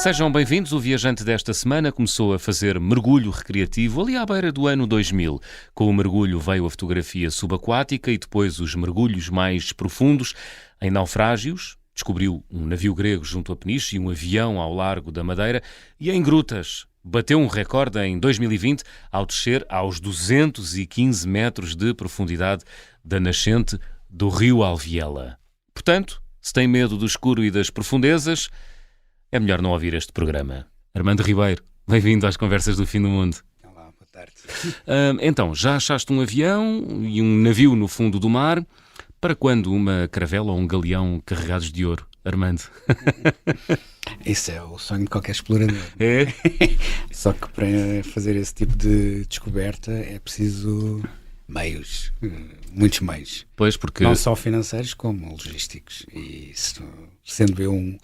Sejam bem-vindos. O viajante desta semana começou a fazer mergulho recreativo ali à beira do ano 2000. Com o mergulho veio a fotografia subaquática e depois os mergulhos mais profundos. Em naufrágios, descobriu um navio grego junto a Peniche e um avião ao largo da Madeira. E em grutas, bateu um recorde em 2020 ao descer aos 215 metros de profundidade da nascente do rio Alviela. Portanto, se tem medo do escuro e das profundezas, é melhor não ouvir este programa. Armando Ribeiro, bem-vindo às Conversas do Fim do Mundo. Olá, boa tarde. Então, já achaste um avião e um navio no fundo do mar? Para quando uma caravela ou um galeão carregados de ouro, Armando? Esse é o sonho de qualquer explorador. É? Só que para fazer esse tipo de descoberta é preciso meios, muitos meios. Pois, porque... Não só financeiros como logísticos. E sendo eu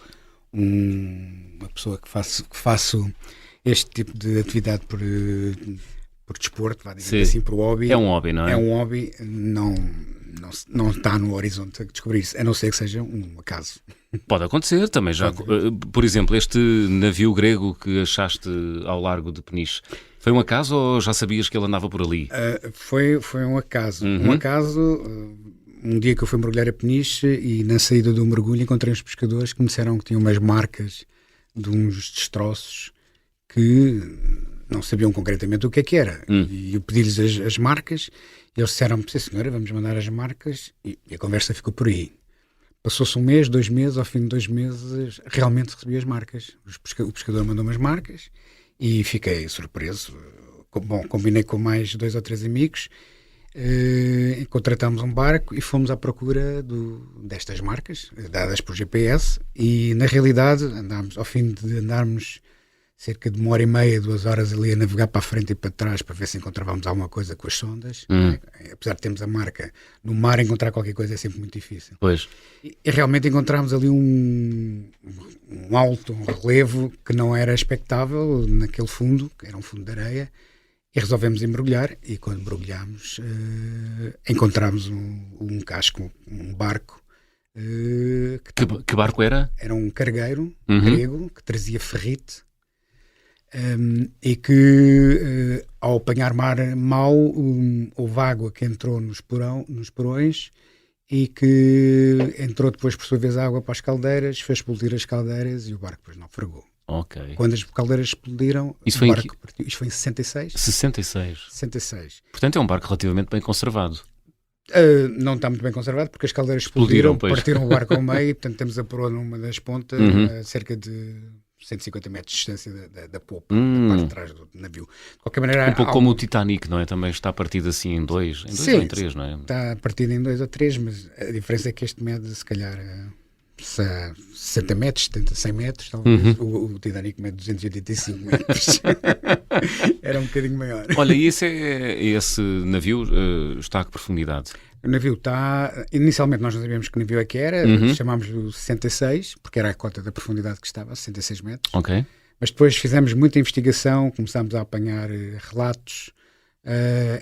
uma pessoa que faço este tipo de atividade por desporto, vá dizer assim, por hobby. É um hobby, não é? É um hobby, não está no horizonte a descobrir-se, a não ser que seja um acaso. Pode acontecer também. Já, por exemplo, este navio grego que achaste ao largo de Peniche, foi um acaso ou já sabias que ele andava por ali? Foi um acaso. Um acaso, um dia que eu fui mergulhar a Peniche e na saída do mergulho encontrei uns pescadores que me disseram que tinham umas marcas de uns destroços que não sabiam concretamente o que é que era. E eu pedi-lhes as marcas e eles disseram-me: sim senhora, vamos mandar as marcas, e a conversa ficou por aí. Passou-se 1 mês, 2 meses, ao fim de 2 meses realmente recebi as marcas. O pescador mandou-me as marcas e fiquei surpreso. Bom, combinei com mais 2 ou 3 amigos, contratámos um barco e fomos à procura destas marcas, dadas por GPS, e na realidade ao fim de andarmos cerca de 1h30, 2 horas ali a navegar para a frente e para trás para ver se encontrávamos alguma coisa com as sondas. Apesar de termos a marca, no mar encontrar qualquer coisa é sempre muito difícil. Pois. E realmente encontramos ali um relevo que não era expectável naquele fundo, que era um fundo de areia, e resolvemos ir mergulhar, e quando mergulhámos encontramos um casco, um barco. Que barco era? Era um cargueiro grego que trazia ferrite. E que ao apanhar mar mau houve água que entrou nos porões e que entrou depois por sua vez água para as caldeiras, fez explodir as caldeiras e o barco depois naufragou. Ok. Quando as caldeiras explodiram, Isso o barco partiu. Isto foi em 66? 66. Portanto é um barco relativamente bem conservado. Não está muito bem conservado porque as caldeiras explodiram, partiram o barco ao meio, portanto temos a proa numa das pontas, a cerca de 150 metros de distância da popa, da parte de trás do navio. De qualquer maneira, pouco como o Titanic, não é? Também está partido assim em dois ou em 3, não é? Está partido em 2 ou 3, mas a diferença é que este mede se calhar 60 metros, 70, 100 metros, talvez. O Titanic mede 285 metros. Era um bocadinho maior. Olha, e esse navio está a que profundidade? O navio está... Inicialmente nós não sabíamos que navio é que era, chamámos-lhe 66, porque era a cota da profundidade que estava, 66 metros. Ok. Mas depois fizemos muita investigação, começámos a apanhar relatos,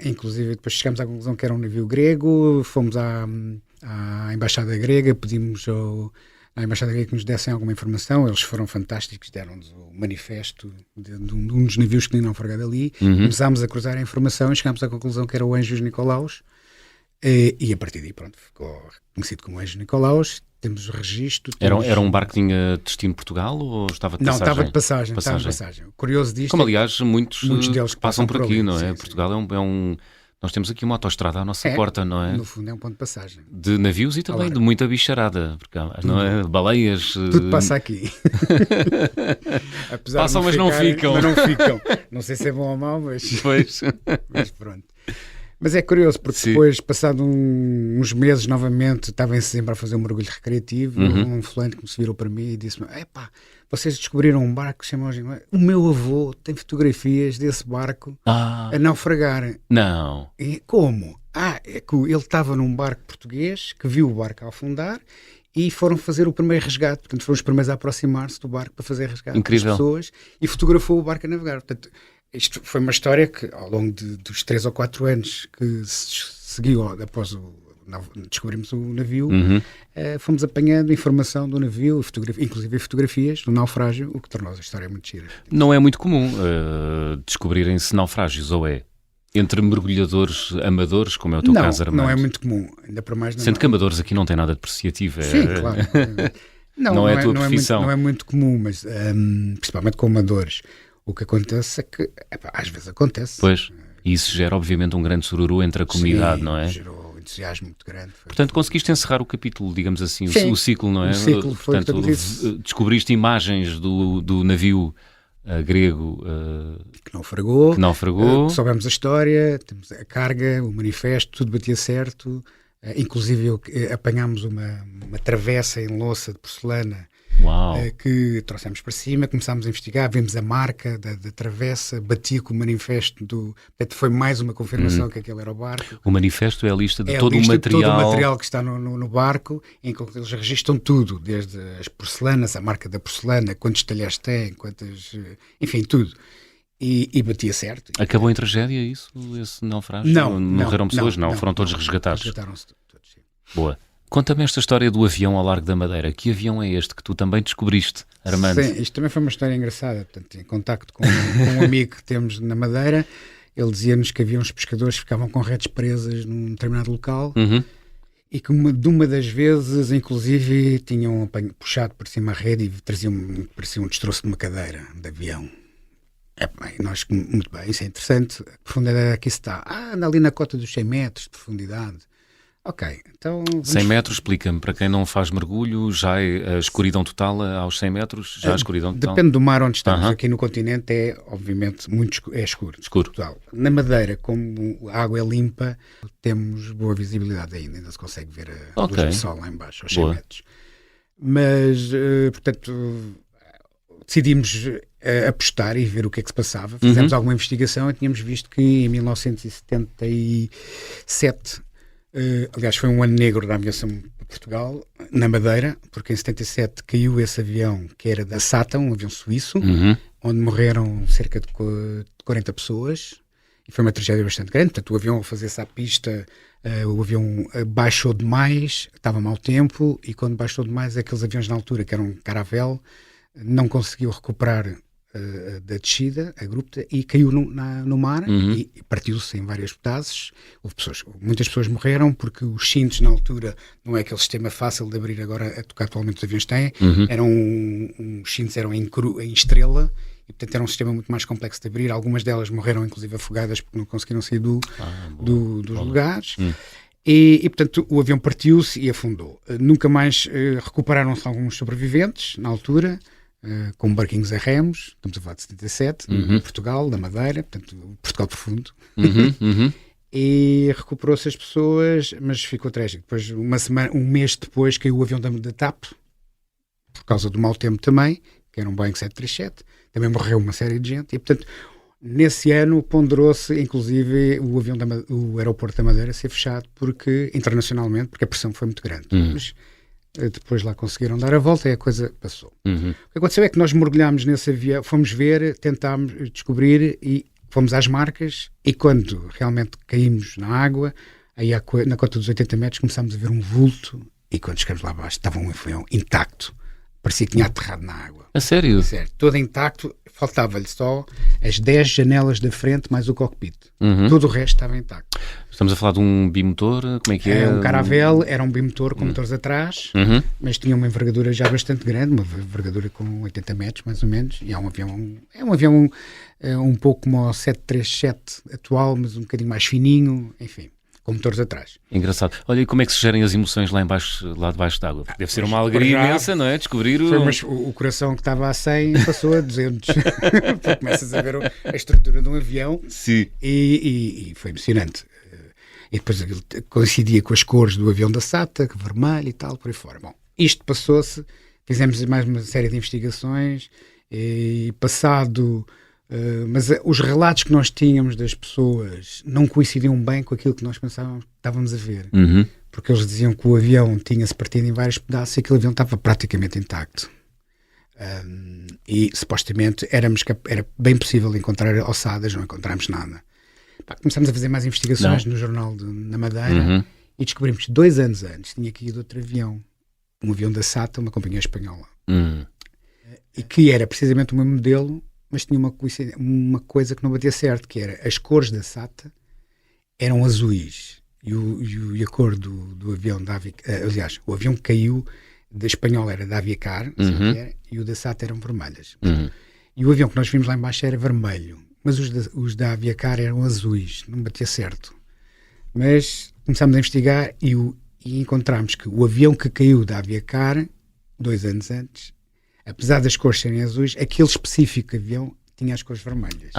inclusive depois chegámos à conclusão que era um navio grego, fomos à Embaixada Grega, pedimos à Embaixada Grega que nos dessem alguma informação, eles foram fantásticos, deram-nos o manifesto de um dos navios que tinha naufragado ali, começámos a cruzar a informação e chegámos à conclusão que era o Anjos Nicolaus, e a partir daí, pronto, ficou conhecido como Anjos Nicolaus. Temos o registro. Era um barco que tinha destino Portugal ou estava de passagem? Não, estava de passagem. O curioso disto como aliás muitos deles que passam por aqui, ali, não é? sim, Portugal é um... Nós temos aqui uma autoestrada à nossa porta, não é? No fundo é um ponto de passagem. De navios e também de muita bicharada, porque não é? Baleias... Tudo passa aqui. Passam, mas não ficam. Não sei se é bom ou mau, mas... Pois. Mas pronto. Mas é curioso, porque depois, passado uns meses novamente, estava em setembro a fazer um mergulho recreativo, um fulano que se virou para mim e disse-me: epá, vocês descobriram um barco que se chama... O meu avô tem fotografias desse barco a naufragar. Não. E como? É que ele estava num barco português que viu o barco a afundar e foram fazer o primeiro resgate. Portanto, foram os primeiros a aproximar-se do barco para fazer resgate das pessoas e fotografou o barco a navegar. Portanto, isto foi uma história que, ao longo dos 3 ou 4 anos que se seguiu após descobrimos o navio, fomos apanhando informação do navio, inclusive fotografias do naufrágio, o que tornou a história muito gira. Não é muito comum descobrirem-se naufrágios, ou é? Entre mergulhadores amadores, como é o teu caso, Armando? Não é muito comum, ainda para mais... Sendo que amadores aqui não tem nada depreciativo. Sim, claro. Não é a tua profissão. Não é muito comum, mas principalmente com amadores. O que acontece é que, às vezes acontece. Pois, e isso gera obviamente um grande sururu entre a comunidade, não é? Gerou um entusiasmo muito grande. Portanto, conseguiste encerrar o capítulo, digamos assim, o ciclo, não é? O ciclo foi, portanto, descobriste imagens do navio grego que naufragou. Soubemos a história, temos a carga, o manifesto, tudo batia certo. Inclusive apanhámos uma travessa em louça de porcelana. Uau. Que trouxemos para cima, começámos a investigar, vimos a marca da travessa, batia com o manifesto Portanto, foi mais uma confirmação que aquele era o barco. O manifesto é a lista de todo o material que está no barco, em que eles registram tudo, desde as porcelanas, a marca da porcelana, quantos talheres tem, enfim, tudo. E batia certo. Acabou em tragédia isso, esse naufrágio? Não. Morreram pessoas? Não, foram todos resgatados? Resgataram-se todos, sim. Boa. Conta-me esta história do avião ao Largo da Madeira. Que avião é este que tu também descobriste, Armando? Sim, isto também foi uma história engraçada. Portanto, em contacto com um amigo que temos na Madeira, ele dizia-nos que havia uns pescadores que ficavam com redes presas num determinado local e que de uma das vezes, inclusive, tinham puxado por cima a rede e parecia um destroço de uma cadeira de avião. Nós, muito bem, isso é interessante. A profundidade aqui está. Anda ali na cota dos 100 metros de profundidade. Ok, então... 100 metros, explica-me, para quem não faz mergulho, já é a escuridão total aos 100 metros? Já a escuridão total? Depende do mar onde estamos. Aqui no continente é, obviamente, muito escuro. Total. Na Madeira, como a água é limpa, temos boa visibilidade ainda se consegue ver a luz do sol lá em baixo, aos 100 metros. Mas, portanto, decidimos apostar e ver o que é que se passava. Fizemos alguma investigação e tínhamos visto que em 1977... aliás, foi um ano negro da aviação de Portugal, na Madeira, porque em 77 caiu esse avião que era da SATA, um avião suíço, onde morreram cerca de 40 pessoas, e foi uma tragédia bastante grande. Portanto, o avião, ao fazer-se à pista, o avião baixou demais, estava mau tempo, e quando baixou demais, aqueles aviões na altura, que eram Caravelle, não conseguiu recuperar da descida, abrupta, e caiu no mar e partiu-se em vários pedaços. Muitas pessoas morreram porque os cintos na altura não é aquele sistema fácil de abrir agora que atualmente os aviões têm. Os cintos eram em estrela e portanto era um sistema muito mais complexo de abrir. Algumas delas morreram inclusive afogadas porque não conseguiram sair dos lugares. E portanto o avião partiu-se e afundou. Nunca mais recuperaram-se alguns sobreviventes na altura, com barquinhos a remos, estamos a falar de 77, em Portugal, da Madeira, portanto, Portugal profundo, e recuperou-se as pessoas, mas ficou trágico. Depois, um mês depois, caiu o avião da TAP, por causa do mau tempo também, que era um Boeing 737, também morreu uma série de gente, e portanto, nesse ano ponderou-se, inclusive, o aeroporto da Madeira ser fechado, internacionalmente, porque a pressão foi muito grande. Mas, depois lá conseguiram dar a volta e a coisa passou. O que aconteceu é que nós mergulhámos nesse avião, fomos ver, tentámos descobrir e fomos às marcas e quando realmente caímos na água, aí na cota dos 80 metros começámos a ver um vulto e quando chegamos lá abaixo estava um avião intacto. Parecia que tinha aterrado na água. A sério? Sério, todo intacto, faltava-lhe só as 10 janelas da frente mais o cockpit. Todo o resto estava intacto. Estamos a falar de um bimotor, como é que é? É um Caravelle, era um bimotor com motores atrás, mas tinha uma envergadura já bastante grande, uma envergadura com 80 metros mais ou menos, e é um avião um pouco como o 737 atual, mas um bocadinho mais fininho, enfim. Com motores atrás. Engraçado. Olha, e como é que se gerem as emoções lá debaixo d'água? Deve ser uma alegria imensa, não é? Descobrir o coração que estava a 100 passou a 200. Porque começas a ver a estrutura de um avião. Sim. E foi emocionante. E depois aquilo coincidia com as cores do avião da SATA, vermelho e tal, por aí fora. Bom, isto passou-se, fizemos mais uma série de investigações e passado... mas os relatos que nós tínhamos das pessoas não coincidiam bem com aquilo que nós pensávamos que estávamos a ver. Porque eles diziam que o avião tinha-se partido em vários pedaços e aquele avião estava praticamente intacto. E supostamente era bem possível encontrar ossadas, não encontramos nada. Começámos a fazer mais investigações no jornal na Madeira e descobrimos que 2 anos antes tinha caído outro avião, um avião da SATA, uma companhia espanhola, e que era precisamente o mesmo modelo, mas tinha uma coisa que não batia certo, que era as cores da SATA eram azuis, e a cor do avião da Avicar, aliás, o avião que caiu da espanhola era da Avicar, e o da SATA eram vermelhas. E o avião que nós vimos lá embaixo era vermelho, mas os da Aviacar eram azuis, não batia certo. Mas começámos a investigar e encontramos que o avião que caiu da Aviacar, 2 anos antes, apesar das cores serem azuis, aquele específico avião tinha as cores vermelhas.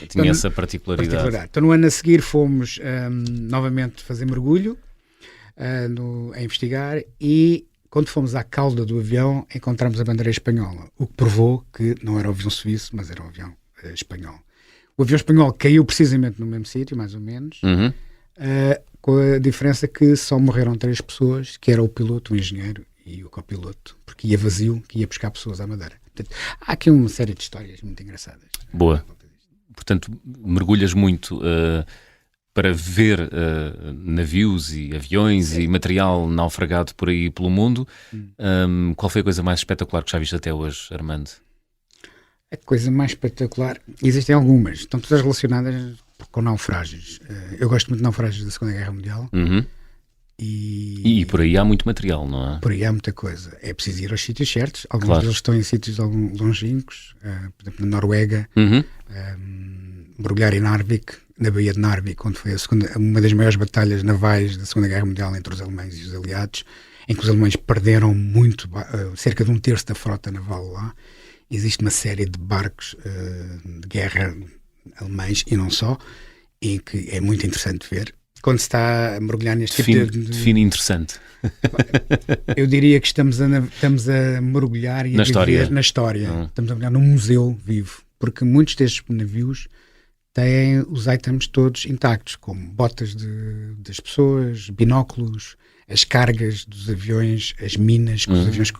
Tinha essa particularidade. Então no ano a seguir fomos novamente fazer mergulho, a investigar, e quando fomos à cauda do avião encontramos a bandeira espanhola, o que provou que não era o avião suíço, mas era o avião espanhol. O avião espanhol caiu precisamente no mesmo sítio, mais ou menos, com a diferença que só morreram 3 pessoas, que era o piloto, o engenheiro e o copiloto, porque ia vazio, que ia buscar pessoas à Madeira. Portanto, há aqui uma série de histórias muito engraçadas. Boa. Portanto, mergulhas muito para ver navios e aviões e material naufragado por aí pelo mundo. Qual foi a coisa mais espetacular que já viste até hoje, Armando? A coisa mais espetacular, existem algumas, estão todas relacionadas com naufrágios. Eu gosto muito de naufrágios da Segunda Guerra Mundial. E por aí há muito material, não é? Por aí há muita coisa. É preciso ir aos sítios certos. Alguns deles estão em sítios longínquos, por exemplo, na Noruega, mergulhar em Narvik, na Baía de Narvik, onde foi uma das maiores batalhas navais da Segunda Guerra Mundial entre os alemães e os aliados, em que os alemães perderam cerca de 1/3 da frota naval lá. Existe uma série de barcos de guerra alemães e não só, e que é muito interessante ver. Quando se está a mergulhar neste tipo de... Define interessante. Eu diria que estamos a mergulhar e a viver na história. Estamos a mergulhar num museu vivo, porque muitos destes navios têm os itens todos intactos, como botas das pessoas, binóculos, as cargas dos aviões, as minas que os aviões que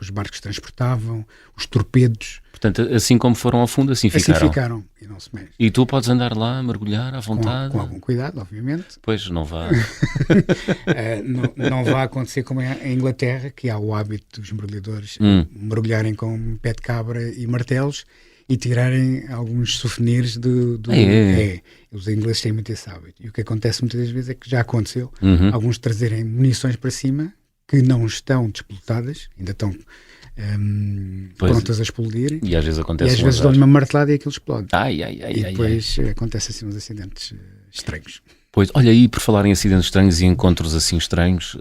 os barcos transportavam, os torpedos. Portanto, assim como foram ao fundo, assim ficaram. Assim ficaram, e não se mexe. E tu podes andar lá, mergulhar à vontade? Com algum cuidado, obviamente. Pois, não vá. Não vai acontecer como em Inglaterra, que há o hábito dos mergulhadores mergulharem com pé de cabra e martelos e tirarem alguns souvenirs os ingleses têm muito esse hábito. E o que acontece muitas das vezes é que já aconteceu alguns trazerem munições para cima que não estão despoletadas, ainda estão prontas a explodir. E às vezes acontece. E às vezes dão-lhe uma martelada e aquilo explode. E depois acontecem assim uns acidentes estranhos. Pois, olha aí, por falar em acidentes estranhos e encontros assim estranhos,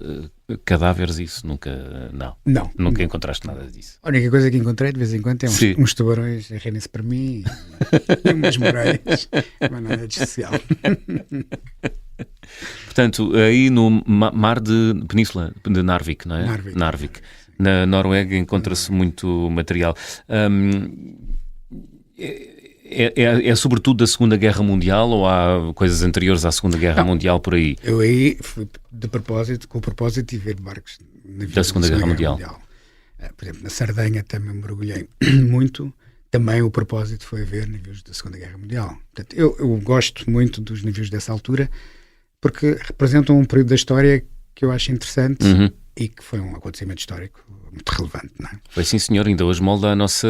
cadáveres, isso nunca... Não. Nunca encontraste nada disso. A única coisa que encontrei de vez em quando é uns tubarões a rirem-se para mim e umas moreias, mas nada de especial. Portanto, aí no mar de Península de Narvik, não é? Narvik. Na Noruega encontra-se muito material. É sobretudo da Segunda Guerra Mundial ou há coisas anteriores à Segunda Guerra Mundial por aí? Eu aí fui com o propósito de ver barcos da Segunda Guerra Mundial. Por exemplo, na Sardenha também mergulhei muito. Também o propósito foi ver navios da Segunda Guerra Mundial. Portanto, eu gosto muito dos navios dessa altura porque representam um período da história que eu acho interessante e que foi um acontecimento histórico muito relevante, não é? Foi sim, senhor, ainda hoje molda a nossa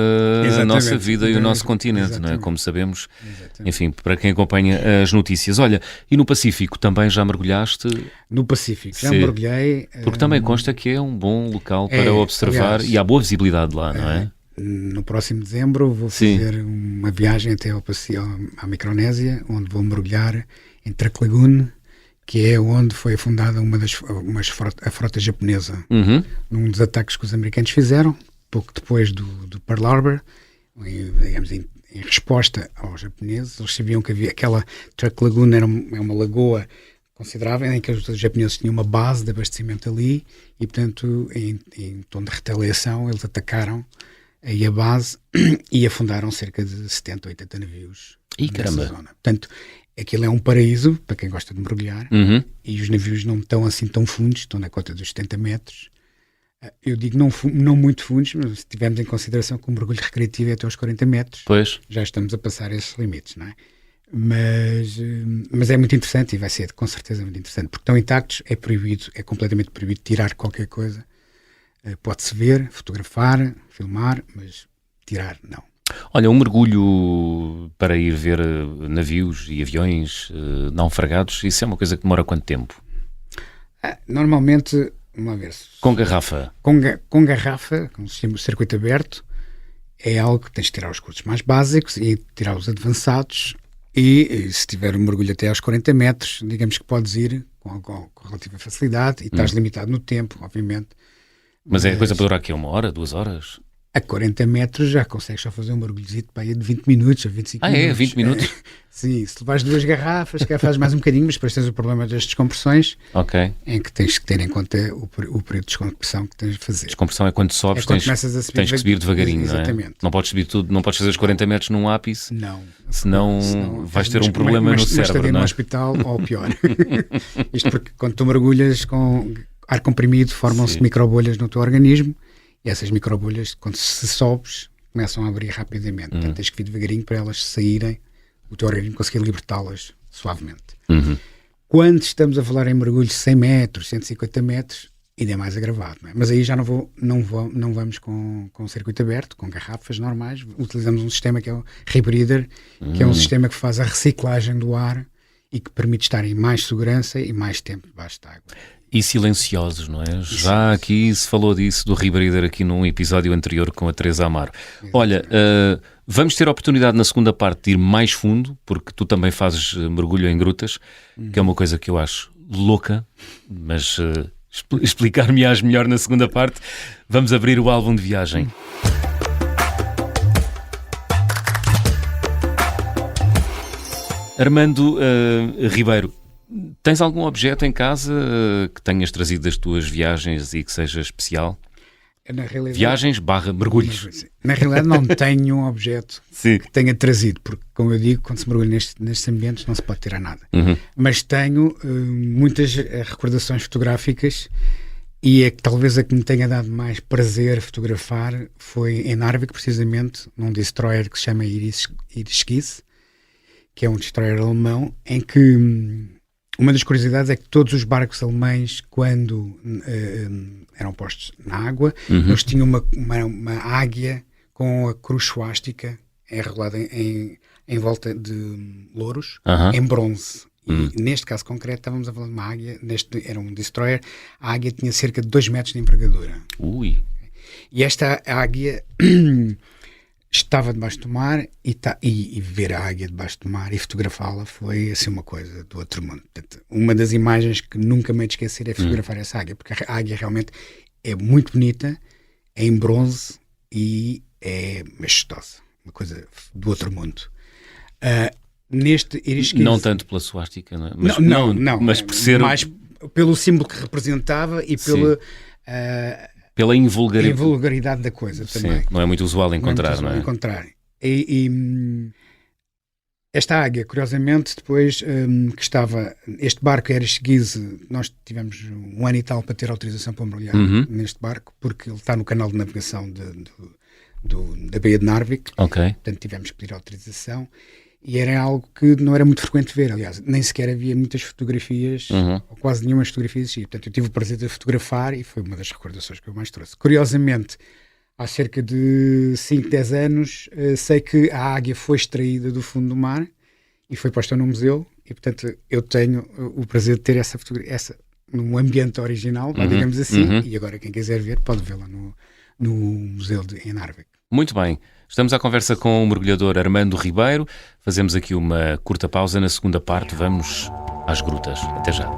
vida e o nosso continente, não é? Como sabemos, enfim, para quem acompanha as notícias. Olha, e no Pacífico também já mergulhaste? No Pacífico, já mergulhei. Porque também consta que é um bom local para observar, aliás, e há boa visibilidade lá, não é? No próximo dezembro vou fazer uma viagem até à Micronésia, onde vou mergulhar em Traralgon, que é onde foi fundada a frota japonesa, num dos ataques que os americanos fizeram, pouco depois do Pearl Harbor, digamos, em resposta aos japoneses. Eles sabiam que havia aquela Traralgon é uma lagoa considerável, em que os japoneses tinham uma base de abastecimento ali, e portanto, em tom de retaliação, eles atacaram aí a base e afundaram cerca de 70, 80 navios nessa zona. Portanto, aquilo é um paraíso para quem gosta de mergulhar, e os navios não estão assim tão fundos, estão na cota dos 70 metros. Eu digo não muito fundos, mas se tivermos em consideração que o mergulho recreativo é até aos 40 metros, já estamos a passar esses limites, não é? Mas é muito interessante e vai ser com certeza muito interessante, porque estão intactos, é completamente proibido tirar qualquer coisa. Pode-se ver, fotografar, filmar, mas tirar não. Olha, um mergulho para ir ver navios e aviões naufragados, isso é uma coisa que demora quanto tempo? Normalmente, uma vez. Com garrafa? Com garrafa, com o circuito aberto, é algo que tens de tirar os cursos mais básicos e tirar os avançados. E se tiver um mergulho até aos 40 metros, digamos que podes ir com relativa facilidade e estás limitado no tempo, obviamente. Mas é coisa para durar aqui 1 hora, 2 horas? A 40 metros já consegues só fazer um mergulhozito para ir de 20 minutos a 25 minutos. Ah, é? 20 minutos? Sim, se levares 2 garrafas, que fazes mais um bocadinho, mas depois tens o problema das descompressões, em que tens que ter em conta o período de descompressão que tens de fazer. Descompressão é quando sobes, tens que subir devagarinho, exatamente. Não é? Não podes subir tudo, não podes fazer os 40 metros num ápice, não. Senão vais ter um problema no cérebro, não é? no hospital ou pior. Isto porque quando tu mergulhas com ar comprimido, formam-se microbolhas no teu organismo. E essas microbolhas, quando se sobes, começam a abrir rapidamente. Portanto, tens que vir devagarinho para elas saírem, o teu organismo conseguir libertá-las suavemente. Quando estamos a falar em mergulhos de 100 metros, 150 metros, ainda é mais agravado. Não é? Mas aí já não vamos com circuito aberto, com garrafas normais. Utilizamos um sistema que é o Rebreather, que é um sistema que faz a reciclagem do ar e que permite estar em mais segurança e mais tempo debaixo de água. E silenciosos, não é? Já aqui se falou disso, do Rebreather, aqui num episódio anterior com a Teresa Amaro. Olha, vamos ter a oportunidade na segunda parte de ir mais fundo, porque tu também fazes mergulho em grutas, que é uma coisa que eu acho louca, mas explicar-me-ás melhor na segunda parte. Vamos abrir o álbum de viagem. Armando Ribeiro, tens algum objeto em casa que tenhas trazido das tuas viagens e que seja especial? Na realidade, viagens / mergulhos. Na realidade não tenho um objeto que tenha trazido, porque como eu digo, quando se mergulha nestes ambientes não se pode tirar nada. Mas tenho muitas recordações fotográficas e talvez a que me tenha dado mais prazer fotografar foi em Narvik, precisamente, num destroyer que se chama Iriskis, que é um destroyer alemão, em que uma das curiosidades é que todos os barcos alemães, quando eram postos na água, eles tinham uma águia com a cruz suástica enrolada em volta de louros, em bronze. E neste caso concreto estávamos a falar de uma águia, era um destroyer, a águia tinha cerca de 2 metros de envergadura. Ui. E esta águia estava debaixo do mar e ver a águia debaixo do mar e fotografá-la foi assim uma coisa do outro mundo. Portanto, uma das imagens que nunca me hei de esquecer é fotografar essa águia, porque a águia realmente é muito bonita, é em bronze e é majestosa, uma coisa do outro mundo. Neste Iriskis, não tanto pela suástica, não é? Mas, não, mas por ser mais pelo símbolo que representava e pela invulgaridade da coisa também. Sim, não é muito usual encontrar, não é? Encontrar. Esta águia, curiosamente, depois que estava... Este barco era Iriskis, nós tivemos 1 ano e tal para ter autorização para mergulhar neste barco, porque ele está no canal de navegação da Baía de Narvik. Portanto, tivemos que pedir autorização. E era algo que não era muito frequente ver, aliás, nem sequer havia muitas fotografias, ou quase nenhuma fotografia existia. Portanto, eu tive o prazer de fotografar e foi uma das recordações que eu mais trouxe. Curiosamente, há cerca de 5, 10 anos, sei que a águia foi extraída do fundo do mar e foi posta no museu e, portanto, eu tenho o prazer de ter essa fotografia, num ambiente original, digamos assim, e agora quem quiser ver pode vê-la no museu em Narvik. Muito bem. Estamos à conversa com o mergulhador Armando Ribeiro. Fazemos aqui uma curta pausa. Na segunda parte vamos às grutas. Até já.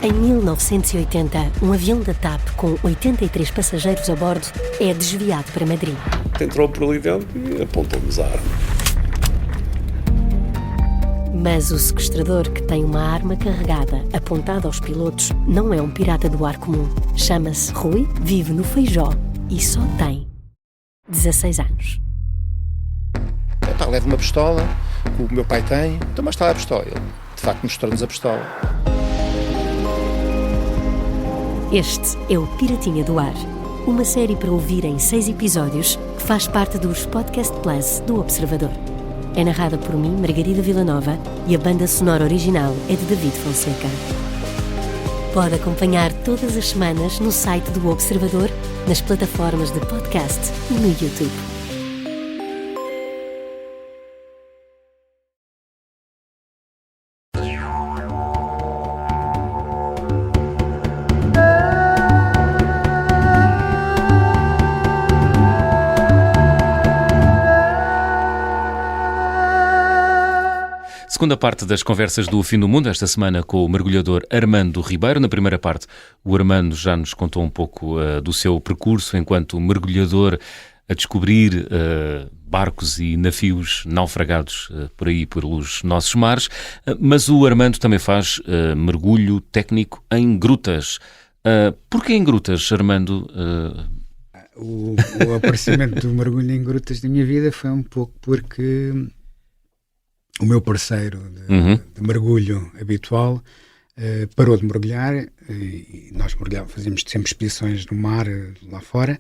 Em 1980, um avião da TAP com 83 passageiros a bordo é desviado para Madrid. Entrou por ali dentro e apontou-nos a arma. Mas o sequestrador, que tem uma arma carregada apontada aos pilotos, não é um pirata do ar comum. Chama-se Rui, vive no Feijó e só tem 16 anos. Levo uma pistola, que o meu pai tem. Então, mas está a pistola. Ele, de facto, mostrou-nos a pistola. Este é o Piratinha do Ar, uma série para ouvir em 6 episódios que faz parte dos Podcast Plus do Observador. É narrada por mim, Margarida Villanova, e a banda sonora original é de David Fonseca. Pode acompanhar todas as semanas no site do Observador, nas plataformas de podcast e no YouTube. Segunda parte das conversas do Fim do Mundo, esta semana com o mergulhador Armando Ribeiro. Na primeira parte, o Armando já nos contou um pouco do seu percurso enquanto mergulhador a descobrir barcos e navios naufragados por aí, pelos nossos mares. Mas o Armando também faz mergulho técnico em grutas. Porquê em grutas, Armando? O aparecimento do mergulho em grutas na minha vida foi um pouco porque o meu parceiro de mergulho habitual parou de mergulhar e nós fazíamos sempre expedições no mar lá fora.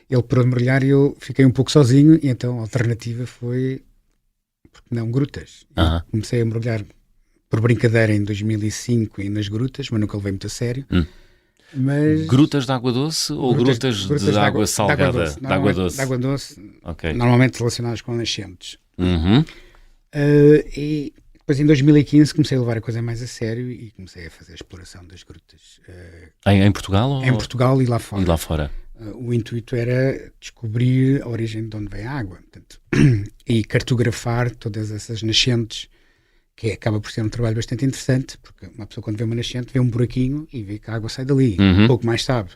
Ele parou de mergulhar e eu fiquei um pouco sozinho, e então a alternativa foi, porque não, grutas. Comecei a mergulhar por brincadeira em 2005 nas grutas, mas nunca levei muito a sério. Mas grutas de água doce ou grutas de água salgada? De água doce. De água doce, Okay. Normalmente relacionadas com nascentes. E depois em 2015 comecei a levar a coisa mais a sério e comecei a fazer a exploração das grutas. Em Portugal? Em Portugal e lá fora. E lá fora. O intuito era descobrir a origem de onde vem a água, portanto, e cartografar todas essas nascentes, que acaba por ser um trabalho bastante interessante, porque uma pessoa quando vê uma nascente vê um buraquinho e vê que a água sai dali, um pouco mais sabe.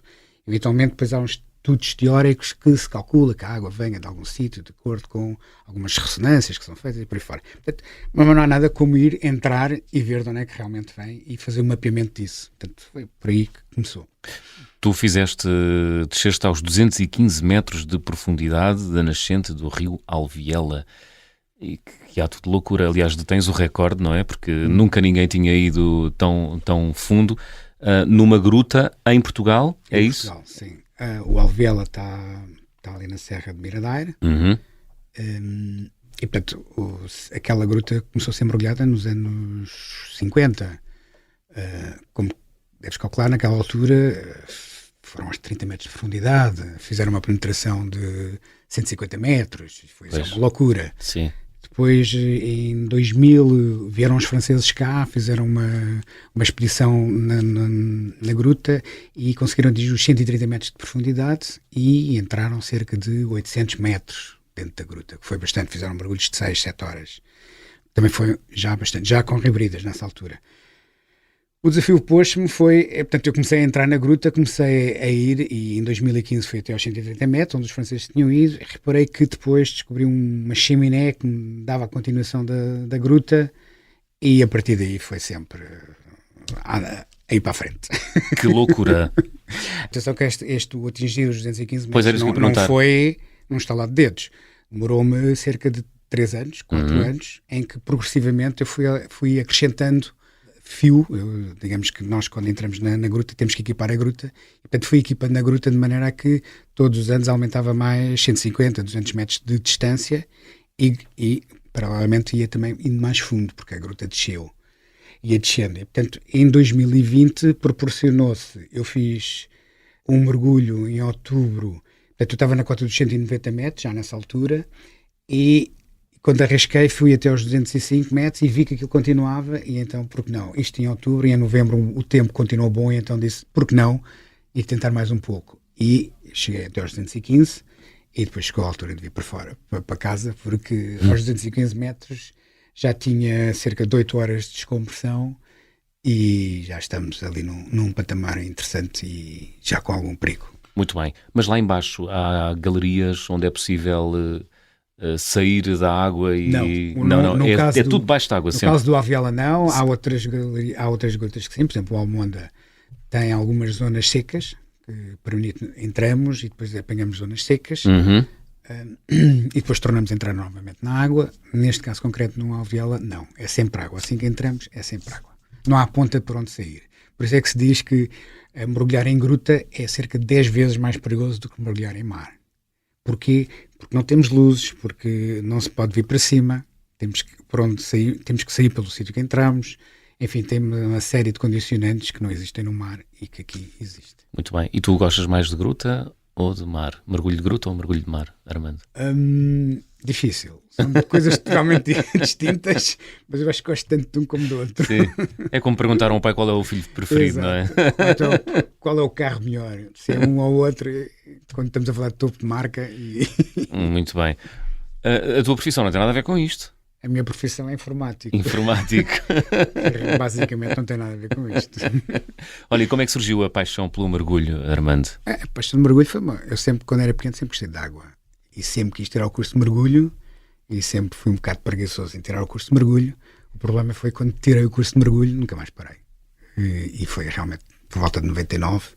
Eventualmente depois há uns estudos teóricos que se calcula que a água venha de algum sítio, de acordo com algumas ressonâncias que são feitas e por aí fora. Portanto, mas não há nada como ir, entrar e ver de onde é que realmente vem e fazer um mapeamento disso. Portanto, foi por aí que começou. Tu desceste aos 215 metros de profundidade da nascente do rio Alviela. E que há tudo loucura. Aliás, tens o recorde, não é? Porque nunca ninguém tinha ido tão fundo numa gruta em Portugal, é isso? Portugal, sim. O Alviela está ali na Serra de Miradouro. E, portanto, aquela gruta começou a ser mergulhada nos anos 50. Como deves calcular, naquela altura foram aos 30 metros de profundidade, fizeram uma penetração de 150 metros, foi uma loucura. Sim. Depois, em 2000, vieram os franceses cá, fizeram uma expedição na gruta e conseguiram atingir os 130 metros de profundidade e entraram cerca de 800 metros dentro da gruta, que foi bastante, fizeram mergulhos de 6, 7 horas. Também foi já bastante, já com rebridas nessa altura. O desafio pôs-me portanto, eu comecei a entrar na gruta, comecei a ir e em 2015 fui até aos 130 metros, onde os franceses tinham ido, e reparei que depois descobri uma chaminé que me dava a continuação da gruta e a partir daí foi sempre a ir para a frente. Que loucura! Atenção que o atingir os 215 Pois metros não foi num estalar de dedos. Demorou-me cerca de 3 anos, 4 anos, em que progressivamente eu fui acrescentando fio. Digamos que nós quando entramos na gruta temos que equipar a gruta, e portanto fui equipando a gruta de maneira a que todos os anos aumentava mais 150, 200 metros de distância e paralelamente ia também indo mais fundo, porque a gruta ia descendo. E, portanto, em 2020 proporcionou-se, eu fiz um mergulho em outubro, portanto eu estava na cota dos 190 metros já nessa altura, e quando arrisquei fui até aos 205 metros e vi que aquilo continuava, e então, por que não? Isto em outubro, e em novembro o tempo continuou bom, e então disse, por que não? E tentar mais um pouco. E cheguei até aos 215, e depois chegou a altura de vir para fora, para casa, porque aos 215 metros já tinha cerca de 8 horas de descompressão, e já estamos ali num patamar interessante e já com algum perigo. Muito bem. Mas lá embaixo há galerias onde é possível sair da água e... Não. É tudo baixo de água sempre. No caso do Alviela não, há outras grutas que sim. Por exemplo, o Almonda tem algumas zonas secas que permite entramos e depois apanhamos zonas secas. e depois tornamos a entrar novamente na água. Neste caso concreto, no Alviela, não. É sempre água. Assim que entramos, é sempre água. Não há ponta por onde sair. Por isso é que se diz que mergulhar em gruta é cerca de 10 vezes mais perigoso do que mergulhar em mar. Porquê? Porque não temos luzes, porque não se pode vir para cima, temos que sair pelo sítio que entramos. Enfim, tem uma série de condicionantes que não existem no mar e que aqui existe. Muito bem. E tu gostas mais de gruta ou de mar? Mergulho de gruta ou mergulho de mar, Armando? Difícil. São coisas totalmente distintas, mas eu acho que gosto tanto de um como do outro. Sim. É como perguntar a um pai qual é o filho preferido, não é? Então, qual é o carro melhor? Se é um ou outro, quando estamos a falar de topo de marca. Muito bem. A tua profissão não tem nada a ver com isto? A minha profissão é informático. Informático. Basicamente não tem nada a ver com isto. Olha, e como é que surgiu a paixão pelo mergulho, Armando? A paixão de mergulho foi eu sempre, quando era pequeno, sempre gostei de água. E sempre quis tirar o curso de mergulho e sempre fui um bocado preguiçoso em tirar o curso de mergulho. O problema foi quando tirei o curso de mergulho, nunca mais parei. E foi realmente por volta de 99,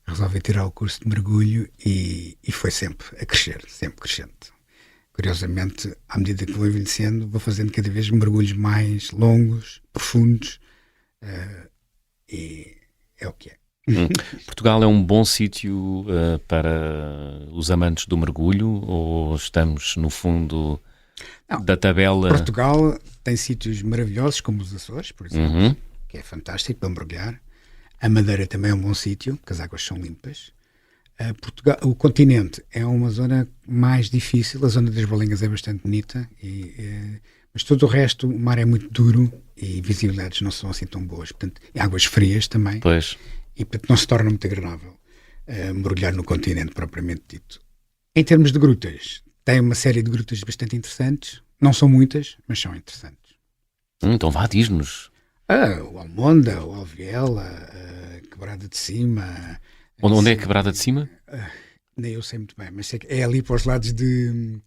resolvi tirar o curso de mergulho e foi sempre a crescer, sempre crescente. Curiosamente, à medida que vou envelhecendo, vou fazendo cada vez mergulhos mais longos, profundos, e é o que é. Portugal é um bom sítio para os amantes do mergulho, ou estamos no fundo da tabela? Portugal tem sítios maravilhosos, como os Açores, por exemplo, que é fantástico para mergulhar. A Madeira também é um bom sítio, porque as águas são limpas. Portugal, o continente é uma zona mais difícil, a zona das Bolinhas é bastante bonita, mas todo o resto, o mar é muito duro e visibilidades não são assim tão boas, portanto, e águas frias também, pois. E portanto não se torna muito agradável mergulhar no continente propriamente dito. Em termos de grutas, tem uma série de grutas bastante interessantes, não são muitas, mas são interessantes. Então vá, diz-nos. O Almonda, o Alviela, a Quebrada de Cima. Onde é a Quebrada de Cima? Nem eu sei muito bem, mas sei que é ali para os lados de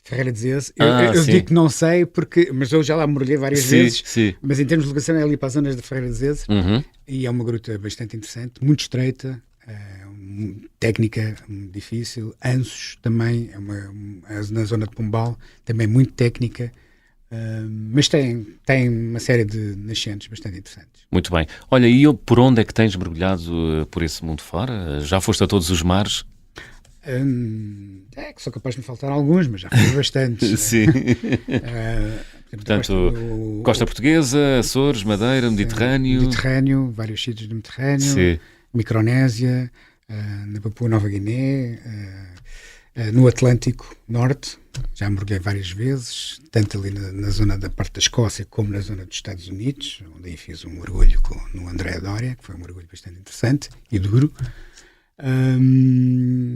Ferreira de Zeze. Eu digo que não sei, mas eu já lá mergulhei várias vezes, mas em termos de locação é ali para as zonas de Ferreira de Zeze, e é uma gruta bastante interessante, muito estreita, técnica difícil. Anços também, na zona de Pombal, também muito técnica. Mas tem uma série de nascentes bastante interessantes. Muito bem. Olha, e por onde é que tens mergulhado por esse mundo fora? Já foste a todos os mares? Que sou capaz de me faltar alguns, mas já fui bastantes. Sim. Portanto, Costa Portuguesa, Açores, Madeira, Mediterrâneo. Mediterrâneo, vários sítios do Mediterrâneo, Micronésia, na Papua Nova Guiné, no Atlântico Norte. Já mergulhei várias vezes, tanto ali na zona da parte da Escócia como na zona dos Estados Unidos, onde aí fiz um mergulho no André Doria, que foi um mergulho bastante interessante e duro.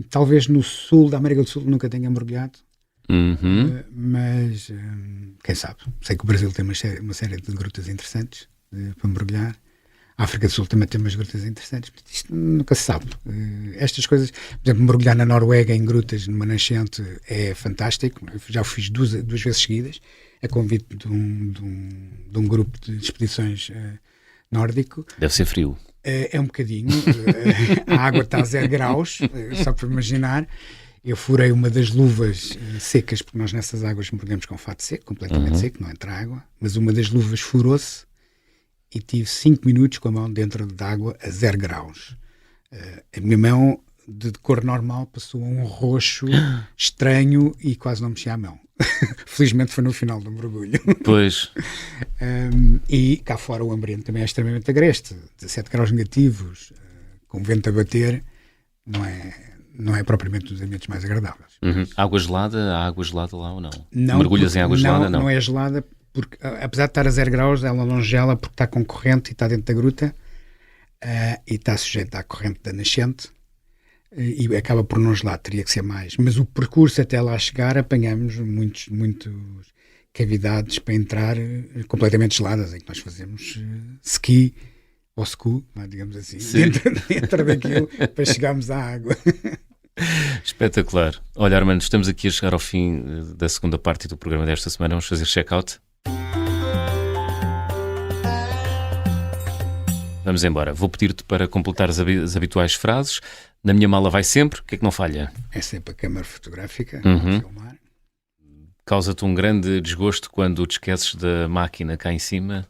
Talvez no sul da América do Sul nunca tenha mergulhado, mas quem sabe. Sei que o Brasil tem uma série de grutas interessantes para mergulhar. A África do Sul também tem umas grutas interessantes, mas isto nunca se sabe. Estas coisas, por exemplo, mergulhar na Noruega em grutas numa nascente é fantástico. Eu já o fiz duas vezes seguidas, a convite de um grupo de expedições nórdico. Deve ser frio. É um bocadinho. A água está a 0 graus, só para imaginar. Eu furei uma das luvas secas, porque nós nessas águas mergulhamos com fato seco, completamente seco, não entra água, mas uma das luvas furou-se e tive 5 minutos com a mão dentro da água a 0 graus. A minha mão, de cor normal, passou a um roxo estranho e quase não mexia a mão. Felizmente foi no final do mergulho. Pois. E cá fora o ambiente também é extremamente agreste. 17 graus negativos, com vento a bater, não é propriamente dos ambientes mais agradáveis. Água gelada? Há água gelada lá ou não? Mergulhas em água gelada? Não é gelada, porque apesar de estar a 0 graus, ela não gela porque está com corrente e está dentro da gruta, e está sujeita à corrente da nascente, e acaba por não gelar, teria que ser mais. Mas o percurso até lá chegar, apanhamos muitos cavidades para entrar completamente geladas, em que nós fazemos ski, ou scu, digamos assim, dentro daquilo, para chegarmos à água. Espetacular. Olha, Armando, estamos aqui a chegar ao fim da segunda parte do programa desta semana. Vamos fazer check-out. Vamos embora. Vou pedir-te para completar as habituais frases. Na minha mala vai sempre. O que é que não falha? É sempre a câmara fotográfica, filmar. Causa-te um grande desgosto quando te esqueces da máquina cá em cima?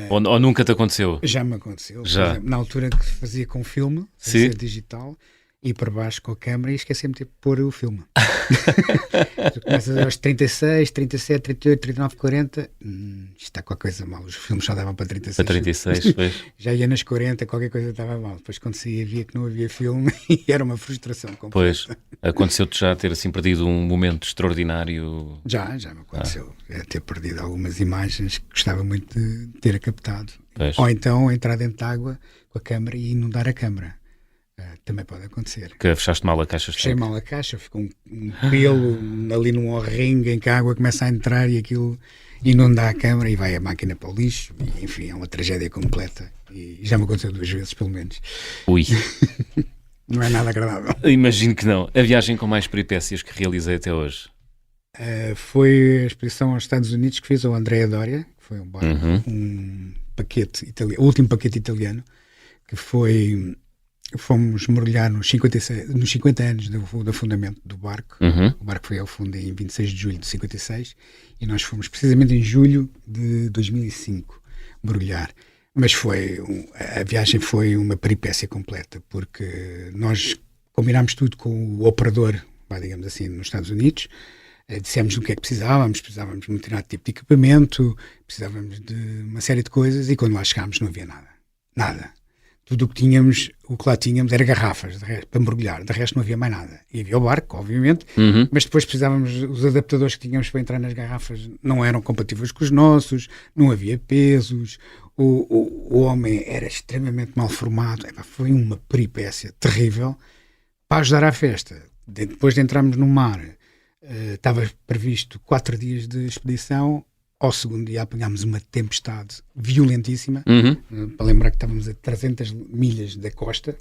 Ou nunca te aconteceu? Já me aconteceu. Já. Por exemplo, na altura que fazia com filme, fazia digital, ir para baixo com a câmara e esqueci-me de pôr o filme. Tu começas aos 36, 37, 38, 39, 40. Isto está qualquer coisa mal. Os filmes só davam para 36. Para 36, pois. Já ia nas 40, qualquer coisa estava mal. Depois quando saía via que não havia filme e era uma frustração completa. Pois. Aconteceu-te já ter assim perdido um momento extraordinário? Já me aconteceu. Ter perdido algumas imagens que gostava muito de ter captado. Pois. Ou então entrar dentro de água com a câmara e inundar a câmara. Também pode acontecer. Que fechaste mal a caixa? Fechei mal a caixa, ficou um pelo ali num O-ring em que a água começa a entrar e aquilo inunda a câmara e vai a máquina para o lixo. E, enfim, é uma tragédia completa. E já me aconteceu 2 vezes, pelo menos. Ui. Não é nada agradável. Imagino que não. A viagem com mais peripécias que realizei até hoje? Foi a expedição aos Estados Unidos que fiz ao Andrea Doria, que foi um barco, um paquete italiano, o último paquete italiano, que foi... Fomos mergulhar nos 50 anos do afundamento do barco. O barco foi ao fundo em 26 de julho de 56 e nós fomos precisamente em julho de 2005 mergulhar. Mas a viagem foi uma peripécia completa, porque nós combinámos tudo com o operador, digamos assim, nos Estados Unidos. Dissemos o que é que precisávamos de um determinado tipo de equipamento, precisávamos de uma série de coisas e quando lá chegámos não havia nada. Tudo o que lá tínhamos era garrafas para mergulhar, de resto não havia mais nada. E havia o barco, obviamente, mas depois precisávamos, os adaptadores que tínhamos para entrar nas garrafas não eram compatíveis com os nossos, não havia pesos, o homem era extremamente mal formado. Foi uma peripécia terrível para ajudar à festa. Depois de entrarmos no mar, estava previsto 4 dias de expedição. Ao segundo dia apanhámos uma tempestade violentíssima, para lembrar que estávamos a 300 milhas da costa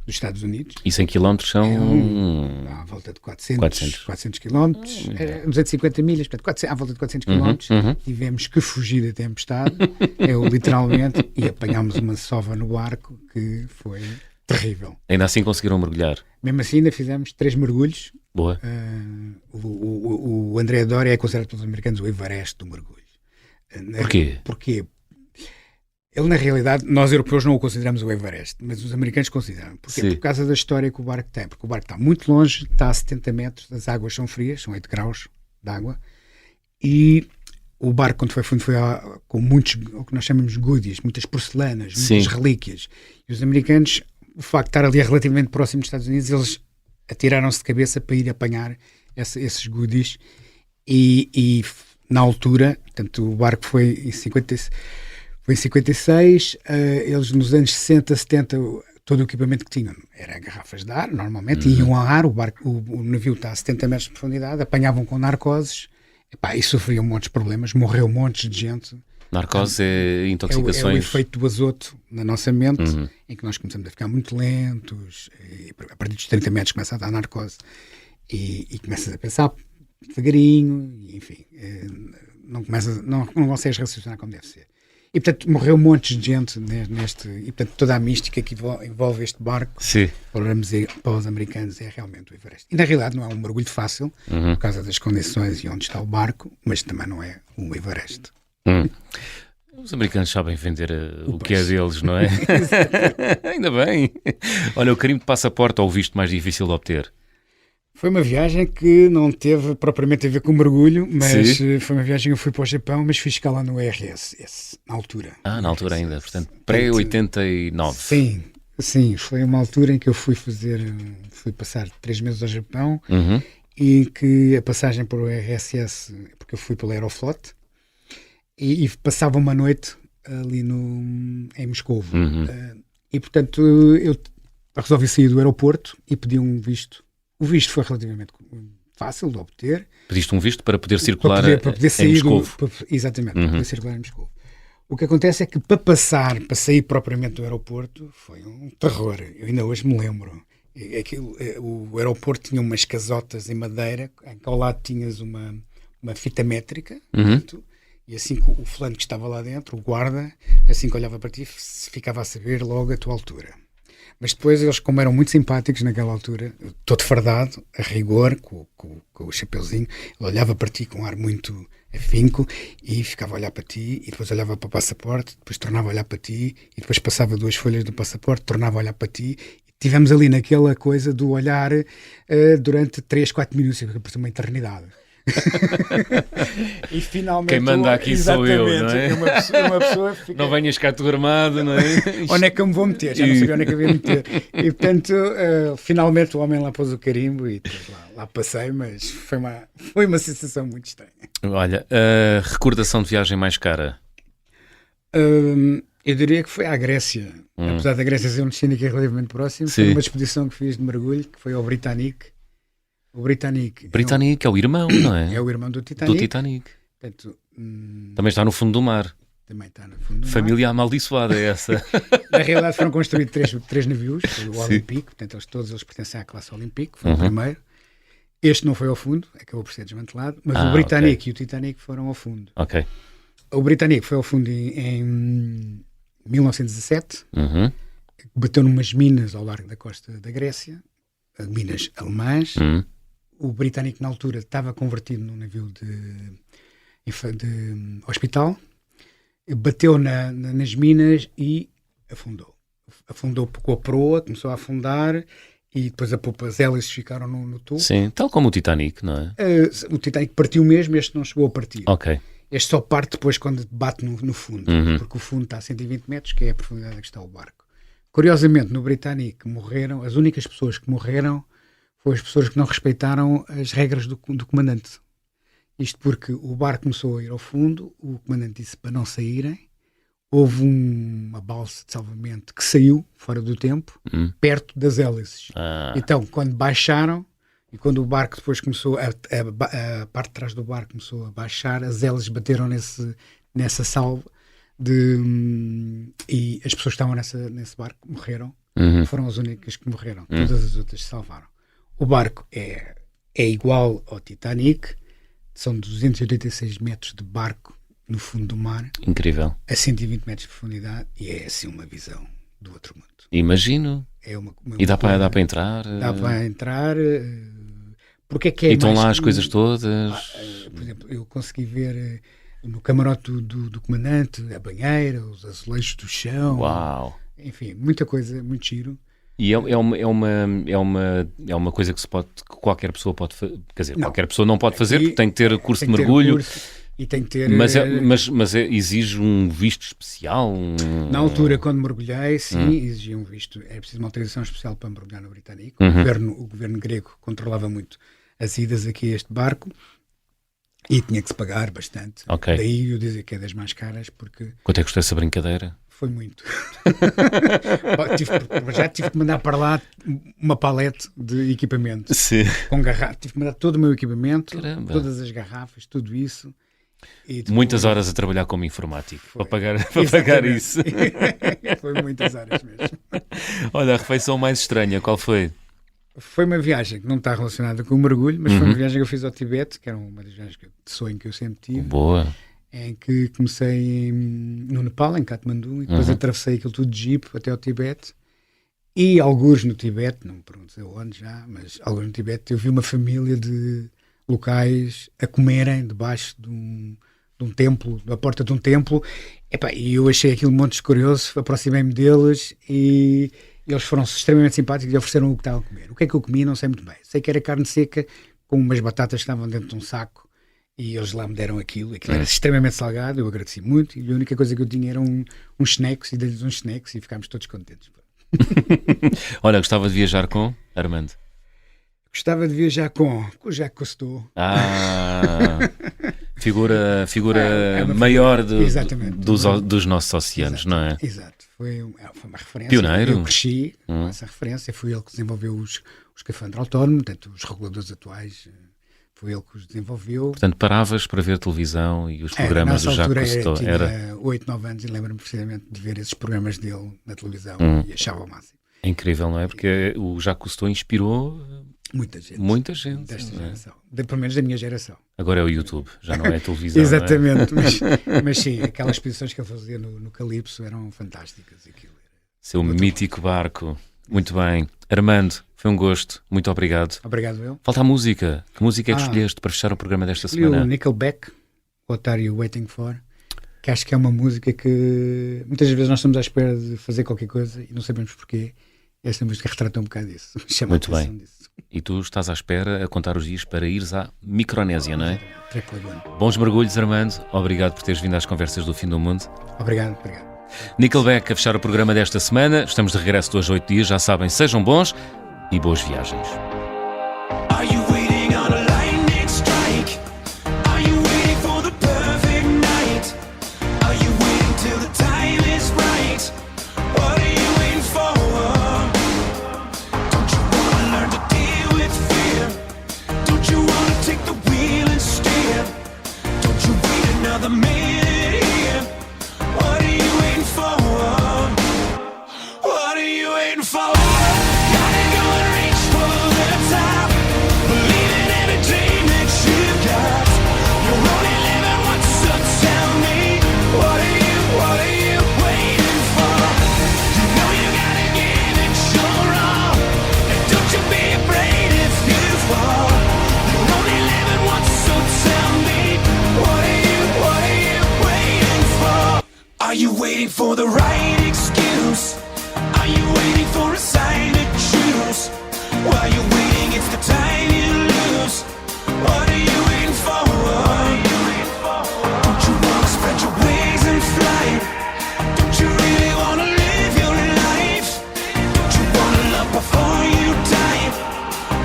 dos Estados Unidos. E 100 km são... à volta de 400 km, 250 milhas, portanto, à volta de 400 km. Tivemos que fugir da tempestade, literalmente, e apanhámos uma sova no barco que foi terrível. Ainda assim conseguiram mergulhar? Mesmo assim ainda fizemos 3 mergulhos. Boa. O Andrea Doria é considerado pelos americanos o Everest do mergulho. Porquê? Porque ele, na realidade, nós europeus não o consideramos o Everest, mas os americanos consideram. Porquê? Por causa da história que o barco tem. Porque o barco está muito longe, está a 70 metros, as águas são frias, são 8 graus de água, e o barco, quando foi fundo, foi com muitos, o que nós chamamos de goodies, muitas porcelanas, muitas relíquias. E os americanos, o facto de estar ali relativamente próximo dos Estados Unidos, eles atiraram-se de cabeça para ir apanhar esses goodies e na altura, portanto, o barco foi em 56, eles nos anos 60, 70, todo o equipamento que tinham era garrafas de ar, normalmente, iam ao ar, o navio está a 70 metros de profundidade, apanhavam com narcoses, e sofriam montes de problemas, morreu montes de gente. Narcose é intoxicações. É o efeito do azoto na nossa mente, em que nós começamos a ficar muito lentos, e a partir dos 30 metros começa a dar narcose, e começas a pensar devagarinho, e, enfim, não consegues raciocinar como deve ser. E, portanto, morreu montes de gente e, portanto, toda a mística que envolve este barco, para os americanos, é realmente o Everest. E, na realidade, não é um mergulho fácil, por causa das condições e onde está o barco, mas também não é o Everest. Os americanos sabem vender o que é deles, não é? Ainda bem. Olha, o carimbo de passaporte ou o visto mais difícil de obter? Foi uma viagem que não teve propriamente a ver com o mergulho, mas foi uma viagem que eu fui para o Japão, mas fiz escala no IRS, na altura. Na altura ainda, portanto, pré-89. Sim, foi uma altura em que eu fui passar 3 meses ao Japão e que a passagem para o IRSS, porque eu fui pela Aeroflot, e passava uma noite ali em Moscovo. E, portanto, eu resolvi sair do aeroporto e pedi um visto. O visto foi relativamente fácil de obter. Pediste um visto para poder circular para poder sair em Moscovo. Exatamente, para poder circular em Moscovo. O que acontece é que para sair propriamente do aeroporto, foi um terror. Eu ainda hoje me lembro. O aeroporto tinha umas casotas em madeira, em que ao lado tinhas uma fita métrica, E assim que o fulano que estava lá dentro, o guarda, assim que olhava para ti, ficava a saber logo a tua altura. Mas depois eles, como eram muito simpáticos naquela altura, todo fardado, a rigor, com o chapeuzinho, ele olhava para ti com um ar muito afinco e ficava a olhar para ti e depois olhava para o passaporte, depois tornava a olhar para ti e depois passava 2 folhas do passaporte, tornava a olhar para ti. Tivemos ali naquela coisa do olhar durante 3, 4 minutos, parecia uma eternidade. E finalmente quem manda aqui sou eu, não é? Uma pessoa fica... Não venhas cá tu armado, não é? Onde é que eu me vou meter? Já não sabia onde é que eu ia meter. E portanto, finalmente o homem lá pôs o carimbo e depois lá passei, mas foi uma sensação muito estranha. Olha, a recordação de viagem mais cara? Eu diria que foi à Grécia. Apesar da Grécia ser um destino aqui relativamente próximo, foi uma expedição que fiz de mergulho, que foi ao Britannic. O Britannic é o irmão, não é? É o irmão do Titanic. Do Titanic. Portanto, também está no fundo do mar. Também está no fundo do Família amaldiçoada é essa. Na realidade foram construídos 3 navios, o Olympique, portanto todos eles pertencem à classe Olympique, foi o primeiro. Este não foi ao fundo, acabou por ser desmantelado, mas o Britannic e o Titanic foram ao fundo. Ok. O Britannic foi ao fundo em 1917, bateu numas minas ao largo da costa da Grécia, minas alemãs. O Britannic na altura estava convertido num navio de hospital, bateu nas minas e afundou com a proa, começou a afundar e depois as hélices ficaram no topo. Sim, tal como o Titanic, não é? O Titanic partiu mesmo, este não chegou a partir. Ok. Este só parte depois quando bate no fundo, porque o fundo está a 120 metros, que é a profundidade que está o barco. Curiosamente, no Britannic morreram, as únicas pessoas que morreram foram as pessoas que não respeitaram as regras do comandante. Isto porque o barco começou a ir ao fundo, o comandante disse para não saírem, houve uma balsa de salvamento que saiu fora do tempo, perto das hélices. Então, quando baixaram, e quando o barco depois começou, a parte de trás do barco começou a baixar, as hélices bateram nessa salva e as pessoas que estavam nesse barco morreram. Foram as únicas que morreram. Todas as outras se salvaram. O barco é igual ao Titanic, são 286 metros de barco no fundo do mar. Incrível. A 120 metros de profundidade, e é assim uma visão do outro mundo. Imagino. E dá para entrar? Dá para entrar. Porque é que é e estão mais lá as coisas todas? Por exemplo, eu consegui ver no camarote do comandante a banheira, os azulejos do chão. Uau! Enfim, muita coisa, muito giro. E é uma coisa que qualquer pessoa pode fazer. Quer dizer, qualquer pessoa não pode fazer, porque tem que ter curso de mergulho. E tem que ter... Mas exige um visto especial? Na altura, quando mergulhei, sim, exigia um visto. É preciso uma autorização especial para mergulhar no Britannic. O governo grego controlava muito as idas aqui a este barco e tinha que se pagar bastante. Okay. Daí eu dizer que é das mais caras, porque... Quanto é que custa essa brincadeira? Foi muito. Já tive que mandar para lá uma palete de equipamento. Sim. Com garrafas. Tive que mandar todo o meu equipamento, Caramba. todas as garrafas, tudo isso. E depois... Muitas horas a trabalhar como informático para pagar isso. Foi muitas horas mesmo. Olha, a refeição mais estranha, qual foi? Foi uma viagem que não está relacionada com o mergulho, mas foi uma viagem que eu fiz ao Tibete, que era uma das viagens de sonho que eu sempre tive. Boa. Em que comecei no Nepal, em Katmandu, e depois atravessei aquilo tudo de jeep até ao Tibete. E alguns no Tibete, não me pergunto onde já, mas alguns no Tibete, eu vi uma família de locais a comerem debaixo de um templo, da porta de um templo. E eu achei aquilo muito curioso, aproximei-me deles e eles foram extremamente simpáticos e ofereceram o que estavam a comer. O que é que eu comi? Não sei muito bem. Sei que era carne seca com umas batatas que estavam dentro de um saco. E eles lá me deram aquilo era extremamente salgado, eu agradeci muito, e a única coisa que eu tinha eram uns snacks, e dei-lhes uns snacks e ficámos todos contentes. Olha, gostava de viajar com Armando? Gostava de viajar com o Jacques Cousteau. Figura maior dos nossos oceanos, exato, não é? Exato, foi uma referência. Pioneiro. Eu cresci com essa referência, foi ele que desenvolveu os escafandros autónomos, portanto, os reguladores atuais... Foi ele que os desenvolveu. Portanto, paravas para ver televisão e os programas do Jacques Cousteau. Tinha 8, 9 anos e lembro-me precisamente de ver esses programas dele na televisão e achava o máximo. É incrível, não é? Porque o Jacques Cousteau inspirou Muita gente. Muita gente. Desta não é? geração. Pelo menos da minha geração. Agora é o YouTube, já não é a televisão. Exatamente. Não é? Mas sim, aquelas exposições que ele fazia no Calypso eram fantásticas. Aquilo era... Seu mítico barco. Muito bem. Armando, foi um gosto. Muito obrigado. Obrigado, eu. Falta a música. Que música é que escolheste para fechar o programa desta Escolhi semana? o Nickelback, What Are You Waiting For? Que acho que é uma música que muitas vezes nós estamos à espera de fazer qualquer coisa e não sabemos porquê. Esta música retrata um bocado isso. Chama Muito a atenção bem. disso. E tu estás à espera a contar os dias para ires à Micronésia, não é? Trek Lagoon. Bons mergulhos, Armando. Obrigado por teres vindo às conversas do fim do mundo. Obrigado. Nickelback a fechar o programa desta semana. Estamos de regresso de hoje a 8 dias. Já sabem, sejam bons e boas viagens. Are you waiting on a lightning strike? Are you waiting for the perfect night? Are you waiting till the time is right? What are you waiting for? Don't you wanna learn to deal with fear? Don't you wanna take the wheel and steer? Don't you wait another minute here? What are you waiting for? What are you waiting for? Gotta go and reach for the top. Believe in every dream that you've got. You're only living once, so tell me, what are you waiting for? You know you gotta give it your all. And don't you be afraid if you fall. You're only living once, so tell me, what are you waiting for? Are you waiting for the right excuse? Are you waiting for a sign to choose? While you're waiting, it's the time you lose. What are you waiting for? Don't you wanna spread your wings and fly? Don't you really wanna live your life? Don't you wanna love before you die?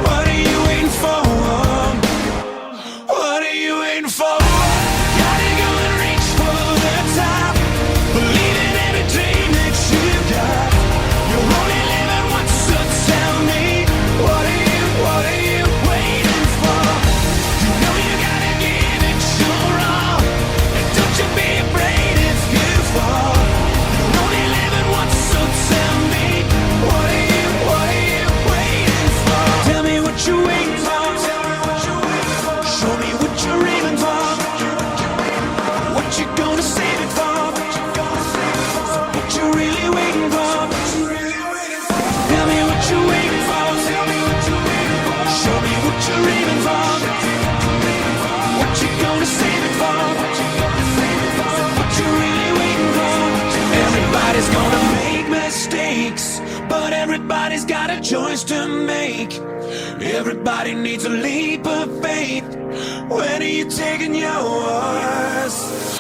What are you waiting for? What are you waiting for? Gotta go and reach for the top. Believe in every dream that you've got. You're only living once, so tell me, what are you waiting for? You know you gotta give it your all. And don't you be afraid if you fall. You're only living once, so tell me, what are you waiting for? Tell me what you're waiting for. Show me what you're aiming for. What you gonna save it for? What you really waiting for? Tell me what you're waiting for. Show me what you're aiming for. What you gonna save it for? What you really waiting for? Everybody's gonna make mistakes, but everybody's got a choice to make. Everybody needs a leap of faith. When are you taking yours?